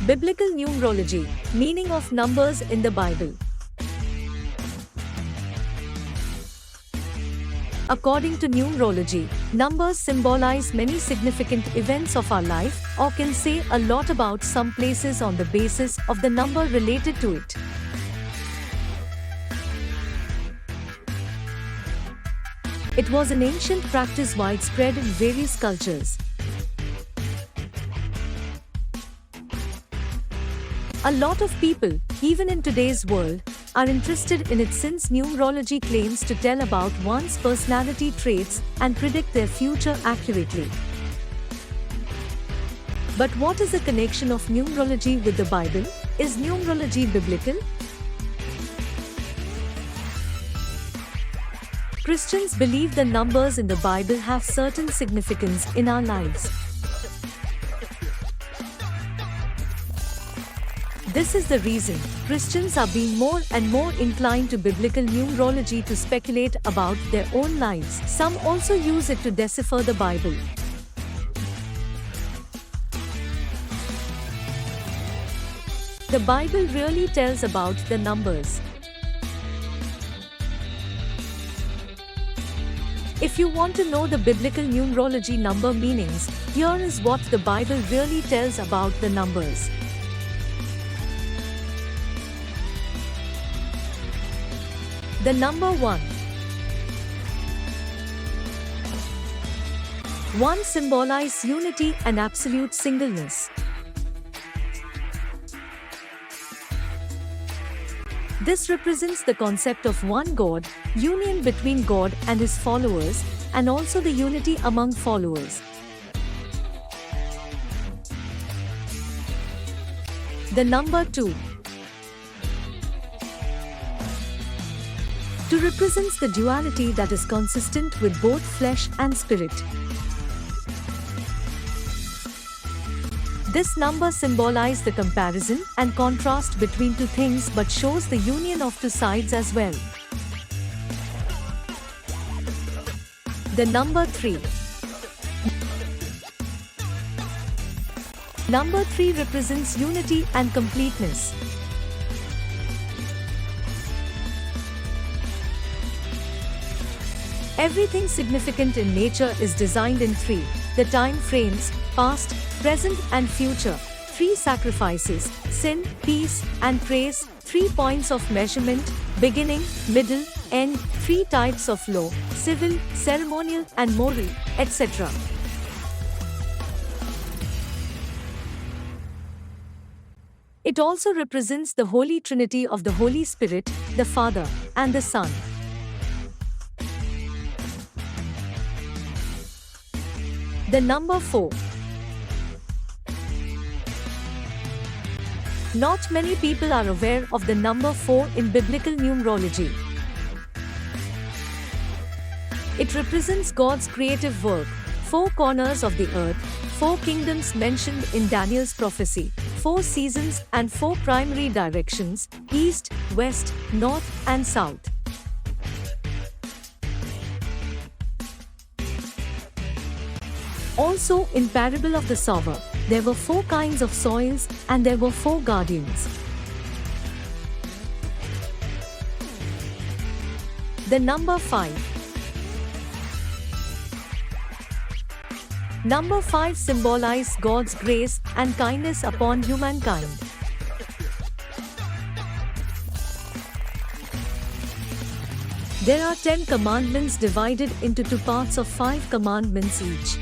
Biblical numerology, meaning of numbers in the Bible. According to numerology, numbers symbolize many significant events of our life, or can say a lot about some places on the basis of the number related to it. It was an ancient practice widespread in various cultures. A lot of people, even in today's world, are interested in it since numerology claims to tell about one's personality traits and predict their future accurately. But what is the connection of numerology with the Bible? Is numerology biblical? Christians believe the numbers in the Bible have certain significance in our lives. This is the reason Christians are being more and more inclined to biblical numerology to speculate about their own lives. Some also use it to decipher the Bible. The Bible really tells about the numbers. If you want to know the biblical numerology number meanings, here is what the Bible really tells about the numbers. The number 1. 1 symbolizes unity and absolute singleness. This represents the concept of one God, union between God and His followers, and also the unity among followers. The number 2. 2 represents the duality that is consistent with both flesh and spirit. This number symbolizes the comparison and contrast between two things but shows the union of two sides as well. The number 3. Number 3 represents unity and completeness. Everything significant in nature is designed in 3. The time frames, past, present and future. 3 sacrifices, sin, peace and praise. 3 points of measurement, beginning, middle, end. 3 types of law, civil, ceremonial and moral, etc. It also represents the Holy Trinity of the Holy Spirit, the Father, and the Son. The number 4. Not many people are aware of the number 4 in biblical numerology. It represents God's creative work, 4 corners of the earth, 4 kingdoms mentioned in Daniel's prophecy, 4 seasons and 4 primary directions, east, west, north and south. Also, in Parable of the Sower, there were 4 kinds of soils and there were 4 guardians. The number 5. Number 5 symbolizes God's grace and kindness upon humankind. There are 10 commandments divided into 2 parts of 5 commandments each.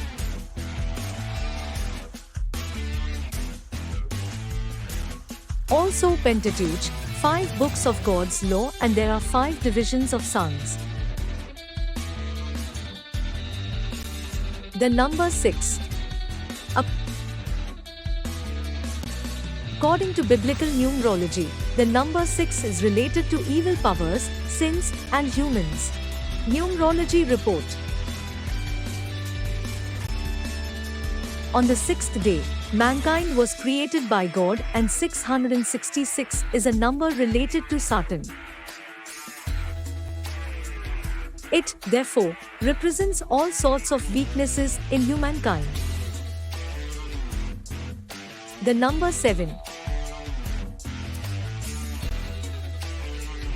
Also Pentateuch, 5 books of God's law, and there are 5 divisions of songs. The number 6. According to biblical numerology, the number 6 is related to evil powers, sins, and humans. Numerology report. On the 6th day, mankind was created by God, and 666 is a number related to Satan. It, therefore, represents all sorts of weaknesses in humankind. The number 7.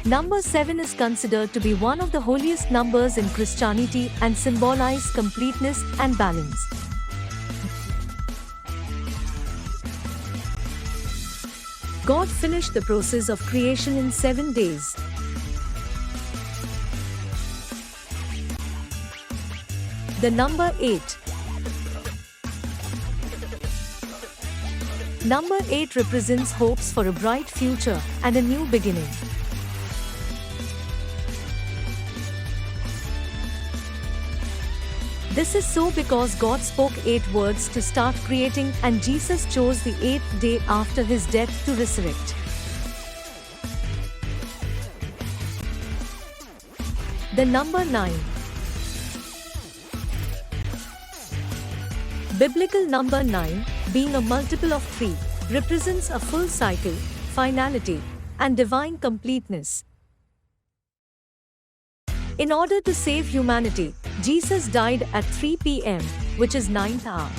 Number 7 is considered to be one of the holiest numbers in Christianity and symbolize completeness and balance. God finished the process of creation in 7 days. The number 8. Number 8 represents hopes for a bright future and a new beginning. This is so because God spoke 8 words to start creating, and Jesus chose the 8th day after his death to resurrect. The number 9. Biblical number 9, being a multiple of 3, represents a full cycle, finality, and divine completeness. In order to save humanity, Jesus died at 3 p.m., which is 9th hour.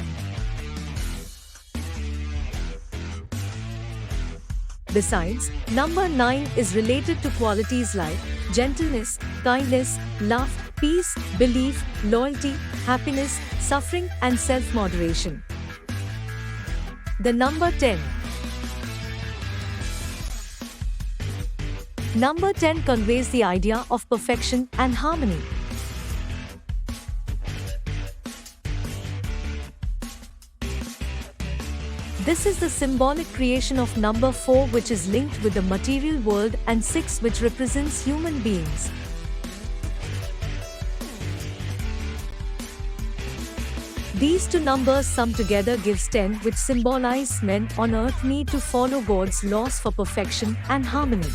Besides, number 9 is related to qualities like gentleness, kindness, love, peace, belief, loyalty, happiness, suffering, and self-moderation. The number 10. Number 10 conveys the idea of perfection and harmony. This is the symbolic creation of number 4, which is linked with the material world, and 6, which represents human beings. These two numbers sum together gives 10, which symbolize men on earth need to follow God's laws for perfection and harmony.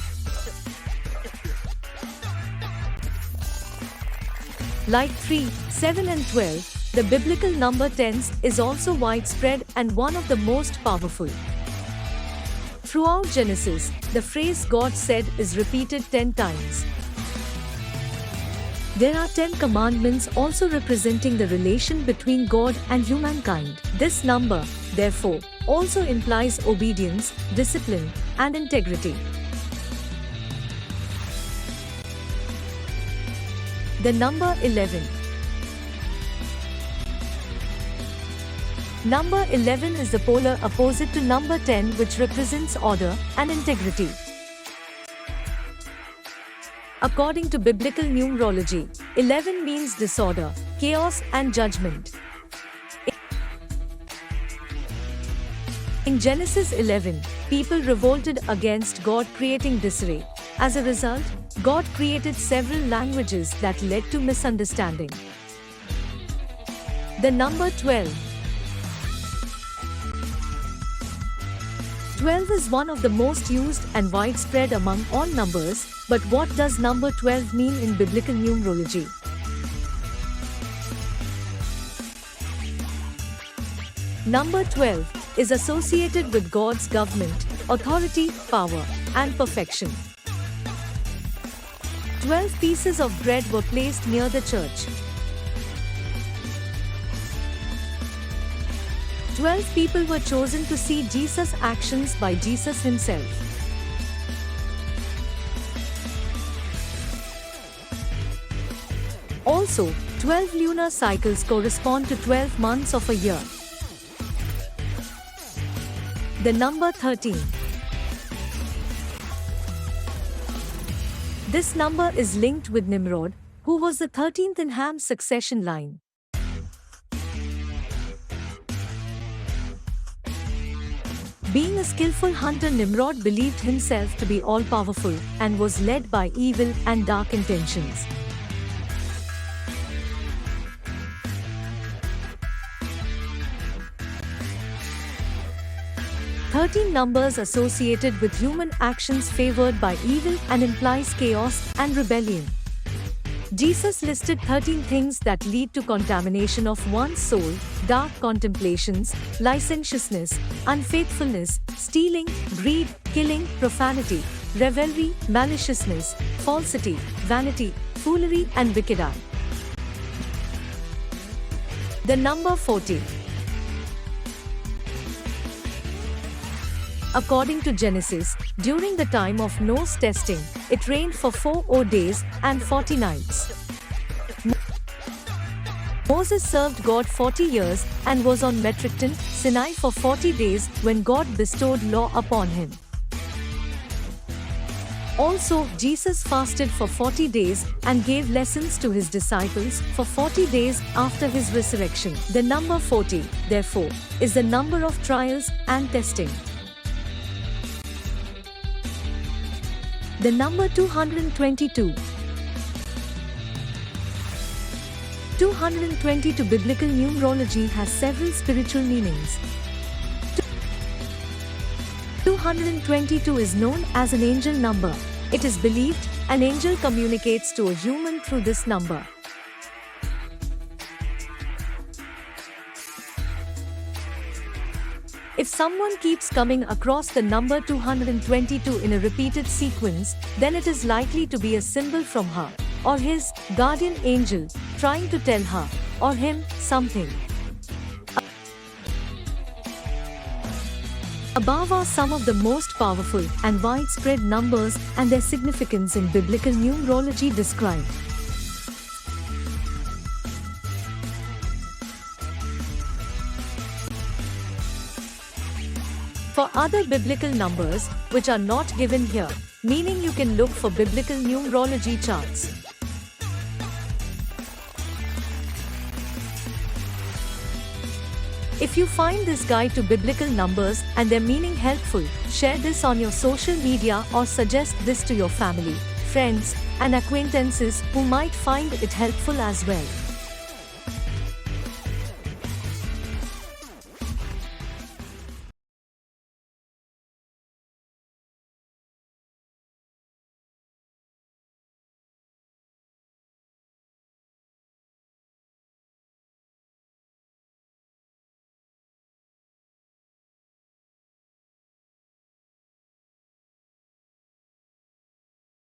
Like 3, 7 and 12, the biblical number 10 is also widespread and one of the most powerful. Throughout Genesis, the phrase God said is repeated 10 times. There are 10 commandments also representing the relation between God and humankind. This number, therefore, also implies obedience, discipline, and integrity. The number 11. Number 11 is the polar opposite to number 10, which represents order and integrity. According to biblical numerology, 11 means disorder, chaos, and judgment. In Genesis 11, people revolted against God, creating disarray. As a result, God created several languages that led to misunderstanding. The number 12. 12 is one of the most used and widespread among all numbers, but what does number 12 mean in biblical numerology? Number 12 is associated with God's government, authority, power, and perfection. 12 pieces of bread were placed near the church. 12 people were chosen to see Jesus' actions by Jesus himself. Also, 12 lunar cycles correspond to 12 months of a year. The number 13. This number is linked with Nimrod, who was the 13th in Ham's succession line. Being a skillful hunter, Nimrod believed himself to be all-powerful and was led by evil and dark intentions. Thirteen numbers associated with human actions favored by evil and implies chaos and rebellion. Jesus listed 13 things that lead to contamination of one's soul: dark contemplations, licentiousness, unfaithfulness, stealing, greed, killing, profanity, revelry, maliciousness, falsity, vanity, foolery, and wicked eye. The number 40. According to Genesis, during the time of Noah's testing, it rained for 40 days and 40 nights. Moses served God 40 years and was on Meribah, Sinai for 40 days when God bestowed law upon him. Also, Jesus fasted for 40 days and gave lessons to his disciples for 40 days after his resurrection. The number 40, therefore, is the number of trials and testing. The number 222. 222 biblical numerology has several spiritual meanings. 222 is known as an angel number. It is believed an angel communicates to a human through this number. If someone keeps coming across the number 222 in a repeated sequence, then it is likely to be a symbol from her or his guardian angel trying to tell her or him something. Above are some of the most powerful and widespread numbers and their significance in biblical numerology described. For other biblical numbers, which are not given here, meaning you can look for biblical numerology charts. If you find this guide to biblical numbers and their meaning helpful, share this on your social media or suggest this to your family, friends, and acquaintances who might find it helpful as well.